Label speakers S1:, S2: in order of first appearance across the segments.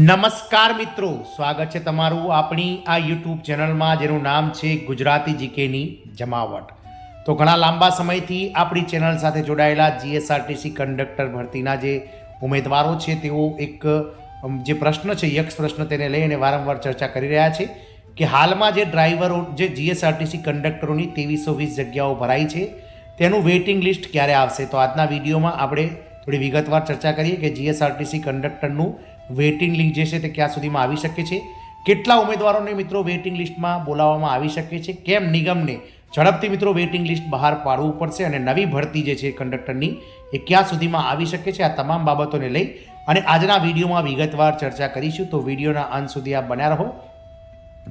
S1: નમસ્કાર મિત્રો, સ્વાગત છે તમારું આપણી આ યુટ્યુબ ચેનલમાં જેનું નામ છે ગુજરાતી જીકેની જમાવટ. તો ઘણા લાંબા સમયથી આપણી ચેનલ સાથે જોડાયેલા જીએસઆરટીસી કંડક્ટર ભરતીના જે ઉમેદવારો છે તેઓ એક જે પ્રશ્ન છે યક્ષ પ્રશ્ન તેને લઈને વારંવાર ચર્ચા કરી રહ્યા છે કે હાલમાં જે ડ્રાઈવરો જે જીએસઆરટીસી કંડક્ટરોની 2320 જગ્યાઓ ભરાઈ છે તેનું વેઇટિંગ લિસ્ટ ક્યારે આવશે. તો આજના વિડીયોમાં આપણે થોડી વિગતવાર ચર્ચા કરીએ કે જીએસઆરટીસી કંડક્ટરનું વેઇટિંગ લિસ્ટ જે છે તે ક્યાં સુધીમાં આવી શકે છે, કેટલા ઉમેદવારોને મિત્રો વેઇટિંગ લિસ્ટમાં બોલાવવામાં આવી શકે છે, કેમ નિગમને ઝડપથી મિત્રો વેઇટિંગ લિસ્ટ બહાર પાડવું પડશે અને નવી ભરતી જે છે કંડક્ટરની એ ક્યાં સુધીમાં આવી શકે છે. આ તમામ બાબતોને લઈ અને આજના વિડીયોમાં વિગતવાર ચર્ચા કરીશું. તો વિડીયોના અંત સુધી આપ બન્યા રહો.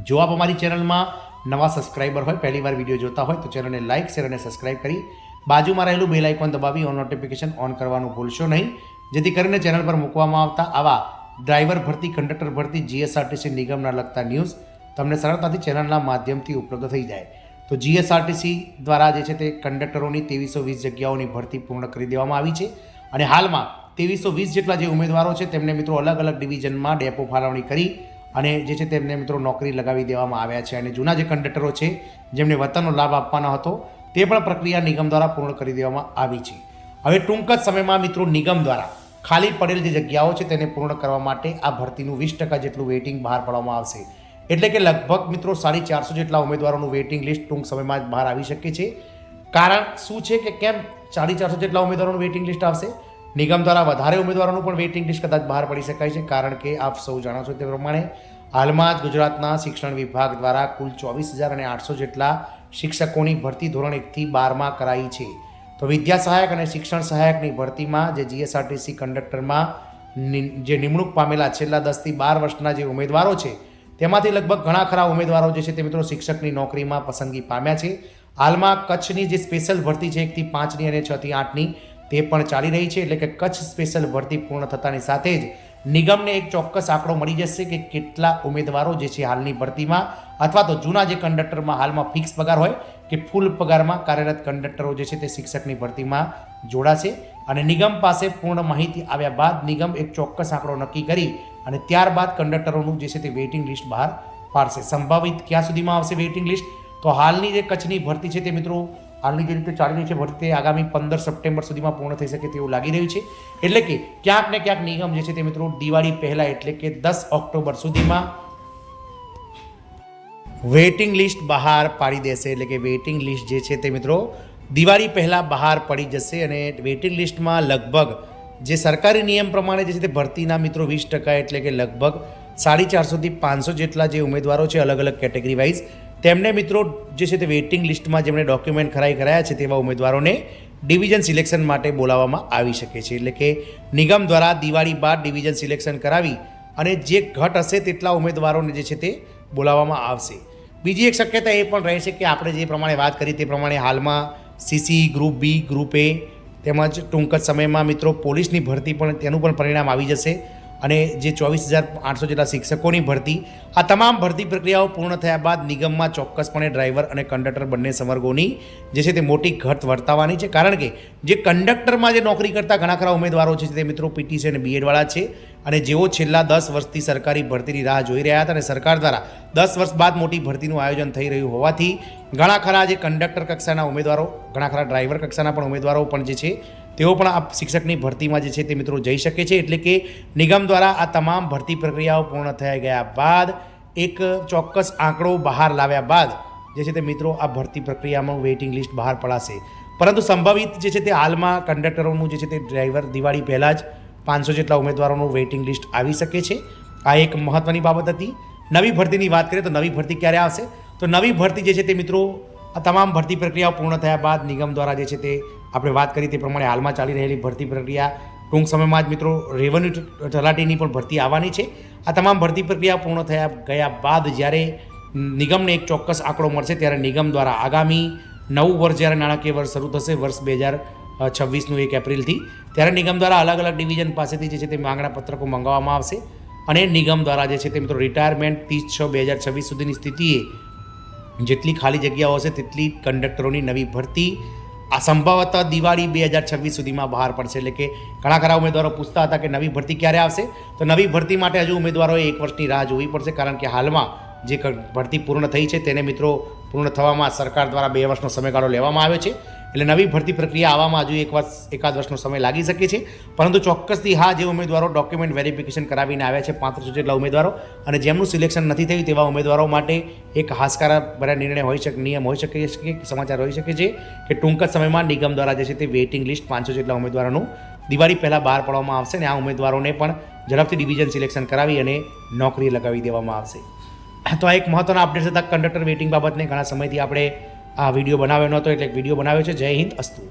S1: જો આપ અમારી ચેનલમાં નવા સબસ્ક્રાઈબર હોય, પહેલીવાર વિડીયો જોતા હોય તો ચેનલને લાઇક શેર અને સબસ્ક્રાઈબ કરી બાજુમાં રહેલું બેલ આઇકોન દબાવી ઓન નોટિફિકેશન ઓન કરવાનું ભૂલશો નહીં, જેથી કરીને ચેનલ પર મૂકવામાં આવતા આવા ડ્રાઈવર ભરતી, કંડક્ટર ભરતી, જીએસઆરટીસી નિગમના લગતા ન્યૂઝ તમને સરળતાથી ચેનલના માધ્યમથી ઉપલબ્ધ થઈ જાય. તો જીએસઆરટીસી દ્વારા જે છે તે કંડક્ટરોની 2320 જગ્યાઓની ભરતી પૂર્ણ કરી દેવામાં આવી છે અને હાલમાં 2320 જેટલા જે ઉમેદવારો છે તેમને મિત્રો અલગ અલગ ડિવિઝનમાં ડેપો ફાળવણી કરી અને જે છે તેમને મિત્રો નોકરી લગાવી દેવામાં આવ્યા છે અને જૂના જે કંડક્ટરો છે જેમને વતનનો લાભ આપવાનો હતો તે પણ પ્રક્રિયા નિગમ દ્વારા પૂર્ણ કરી દેવામાં આવી છે. હવે ટૂંક જ સમયમાં મિત્રો નિગમ દ્વારા ખાલી પડેલ જે જગ્યાઓ છે તેને પૂર્ણ કરવા માટે આ ભરતીનું 20% જેટલું વેઇટિંગ બહાર પાડવામાં આવશે. એટલે કે લગભગ મિત્રો 450 જેટલા ઉમેદવારોનું વેઇટિંગ લિસ્ટ ટૂંક સમયમાં જ બહાર આવી શકે છે. કારણ શું છે કે કેમ 450 જેટલા ઉમેદવારોનું વેઇટિંગ લિસ્ટ આવશે? નિગમ દ્વારા વધારે ઉમેદવારોનું પણ વેઇટિંગ લિસ્ટ કદાચ બહાર પડી શકાય છે, કારણ કે આપ સૌ જાણો છો તે પ્રમાણે હાલમાં જ ગુજરાતના શિક્ષણ વિભાગ દ્વારા કુલ 24,800 જેટલા શિક્ષકોની ભરતી ધોરણ 1 થી 12માં કરાઈ છે. તો વિદ્યા સહાયક અને શિક્ષણ સહાયકની ભરતીમાં જે જીએસઆરટીસી કંડક્ટરમાં જે નિમણૂક પામેલા છેલ્લા 10 થી 12 વર્ષના જે ઉમેદવારો છે તેમાંથી લગભગ ઘણા ખરા ઉમેદવારો જે છે તે મિત્રો શિક્ષકની નોકરીમાં પસંદગી પામ્યા છે. હાલમાં કચ્છની જે સ્પેશિયલ ભરતી છે 1 થી 5ની અને 6 થી 8ની તે પણ ચાલી રહી છે. એટલે કે કચ્છ સ્પેશિયલ ભરતી પૂર્ણ થતાની સાથે જ નિગમને એક ચોક્કસ આંકડો મળી જશે કે કેટલા ઉમેદવારો જે છે હાલની ભરતીમાં અથવા તો જૂના જે કંડક્ટરમાં હાલમાં ફિક્સ પગાર હોય કે ફૂલ પગારમાં કાર્યરત કંડક્ટરો જે છે તે શિક્ષકની ભરતીમાં જોડાશે અને નિગમ પાસે પૂર્ણ માહિતી આવ્યા બાદ નિગમ એક ચોક્કસ આંકડો નક્કી કરી અને ત્યારબાદ કંડક્ટરોનું જે છે તે વેઇટિંગ લિસ્ટ બહાર પાડશે. સંભવિત ક્યાં સુધીમાં આવશે વેઇટિંગ લિસ્ટ? તો હાલની જે કચ્છની ભરતી છે તે મિત્રો હાલની જે રીતે ચાલી રહી છે ભરતી તે આગામી 15 સપ્ટેમ્બર સુધીમાં પૂર્ણ થઈ શકે તેવું લાગી રહ્યું છે. એટલે કે ક્યાંક ને ક્યાંક નિગમ જે છે તે મિત્રો દિવાળી પહેલાં એટલે કે 10 ઓક્ટોબર સુધીમાં વેઇટિંગ લિસ્ટ બહાર પાડી દેશે. એટલે કે વેઇટિંગ લિસ્ટ જે છે તે મિત્રો દિવાળી પહેલાં બહાર પડી જશે અને વેઇટિંગ લિસ્ટમાં લગભગ જે સરકારી નિયમ પ્રમાણે જે છે તે ભરતીના મિત્રો 20% એટલે કે લગભગ 450 થી 500 જેટલા જે ઉમેદવારો છે અલગ અલગ કેટેગરી વાઇઝ તેમને મિત્રો જે છે તે વેઇટિંગ લિસ્ટમાં જેમણે ડોક્યુમેન્ટ ખરાઈ કરાયા છે તેવા ઉમેદવારોને ડિવિઝન સિલેક્શન માટે બોલાવવામાં આવી શકે છે. એટલે કે નિગમ દ્વારા દિવાળી બાદ ડિવિઝન સિલેક્શન કરાવી અને જે ઘટ હશે તેટલા ઉમેદવારોને જે છે તે બોલાવવામાં આવશે. બીજી એક શક્યતા એ પણ રહે છે કે આપણે જે પ્રમાણે વાત કરી તે પ્રમાણે હાલમાં સીસી, ગ્રુપ બી, ગ્રુપ એ તેમજ ટૂંક જ સમયમાં મિત્રો પોલીસની ભરતી પણ તેનું પણ પરિણામ આવી જશે અને જે 24,800 જેટલા શિક્ષકોની ભરતી આ તમામ ભરતી પ્રક્રિયાઓ પૂર્ણ થયા બાદ નિગમમાં ચોક્કસપણે ડ્રાઈવર અને કંડક્ટર બંને સંવર્ગોની જે છે તે મોટી ઘટ વર્તાવાની છે. કારણ કે જે કંડક્ટરમાં જે નોકરી કરતા ઘણા ખરા ઉમેદવારો છે તે મિત્રો પીટીસી અને બીએડવાળા છે અને જેઓ છેલ્લા 10 વર્ષથી સરકારી ભરતીની રાહ જોઈ રહ્યા હતા અને સરકાર દ્વારા 10 વર્ષ બાદ મોટી ભરતીનું આયોજન થઈ રહ્યું હોવાથી ઘણા ખરા જે કંડક્ટર કક્ષાના ઉમેદવારો, ઘણા ખરા ડ્રાઈવર કક્ષાના પણ ઉમેદવારો પણ જે છે તેઓ પણ આ શિક્ષકની ભરતીમાં જે છે તે મિત્રો જઈ શકે છે. એટલે કે નિગમ દ્વારા આ તમામ ભરતી પ્રક્રિયાઓ પૂર્ણ થઈ ગયા બાદ એક ચોક્કસ આંકડો બહાર લાવ્યા બાદ જે છે તે મિત્રો આ ભરતી પ્રક્રિયામાં વેઇટિંગ લિસ્ટ બહાર પડાશે. પરંતુ સંભવિત જે છે તે હાલમાં કંડક્ટરોનું જે છે તે ડ્રાઈવર દિવાળી પહેલાં જ 500 જેટલા ઉમેદવારોનું વેઇટિંગ લિસ્ટ આવી શકે છે. આ એક મહત્ત્વની બાબત હતી. નવી ભરતીની વાત કરીએ તો નવી ભરતી ક્યારે આવશે? તો નવી ભરતી જે છે તે મિત્રો આ તમામ ભરતી પ્રક્રિયાઓ પૂર્ણ થયા બાદ નિગમ દ્વારા જે છે તે આપણે વાત કરી તે પ્રમાણે હાલમાં ચાલી રહેલી ભરતી પ્રક્રિયા ટૂંક સમયમાં જ મિત્રો રેવન્યુ તલાટીની પણ ભરતી આવવાની છે. આ તમામ ભરતી પ્રક્રિયા પૂર્ણ થયા ગયા બાદ જ્યારે નિગમને એક ચોક્કસ આંકડો મળશે ત્યારે નિગમ દ્વારા આગામી નવું વર્ષ જ્યારે નાણાકીય વર્ષ શરૂ થશે વર્ષ 2026નું 1 એપ્રિલથી ત્યારે નિગમ દ્વારા અલગ અલગ ડિવિઝન પાસેથી જે છે તે માંગણા પત્રકો મંગાવવામાં આવશે અને નિગમ દ્વારા જે છે તે મિત્રો રિટાયરમેન્ટ 30/6/2026 સુધીની સ્થિતિએ જેટલી ખાલી જગ્યાઓ હશે તેટલી કંડક્ટરોની નવી ભરતી આ સંભવતઃ દિવાળી 2026 સુધીમાં બહાર પડશે. એટલે કે ઘણા ખરા ઉમેદવારો પૂછતા હતા કે નવી ભરતી ક્યારે આવશે. તો નવી ભરતી માટે હજુ ઉમેદવારોએ 1 વર્ષની રાહ જોવી પડશે, કારણ કે હાલમાં જે ભરતી પૂર્ણ થઈ છે તેને મિત્રો પૂર્ણ થવામાં સરકાર દ્વારા 2 વર્ષનો સમયગાળો લેવામાં આવ્યો છે. એટલે નવી ભરતી પ્રક્રિયા આવવામાં હજુ એકાદ વર્ષનો સમય લાગી શકે છે. પરંતુ ચોક્કસથી હા, જે ઉમેદવારો ડોક્યુમેન્ટ વેરિફિકેશન કરાવીને આવ્યા છે 3500 જેટલા ઉમેદવારો, અને જેમનું સિલેક્શન નથી થયું તેવા ઉમેદવારો માટે એક હાશકારક નિર્ણય હોઈ શકે, નિયમ હોઈ શકે છે, સમાચાર હોઈ શકે છે કે ટૂંક જ સમયમાં નિગમ દ્વારા જે છે તે વેઇટિંગ લિસ્ટ 500 જેટલા ઉમેદવારોનું દિવાળી પહેલાં બહાર પાડવામાં આવશે અને આ ઉમેદવારોને પણ ઝડપથી ડિવિઝન સિલેક્શન કરાવી અને નોકરી લગાવી દેવામાં આવશે. તો આ એક મહત્ત્વના અપડેટ હતા કંડક્ટર વેઇટિંગ બાબતને. ઘણા સમયથી આપણે આ વિડીયો બનાવ્યો નહોતો, એટલે વિડીયો બનાવ્યો છે. જય હિન્દ, અસ્તુ.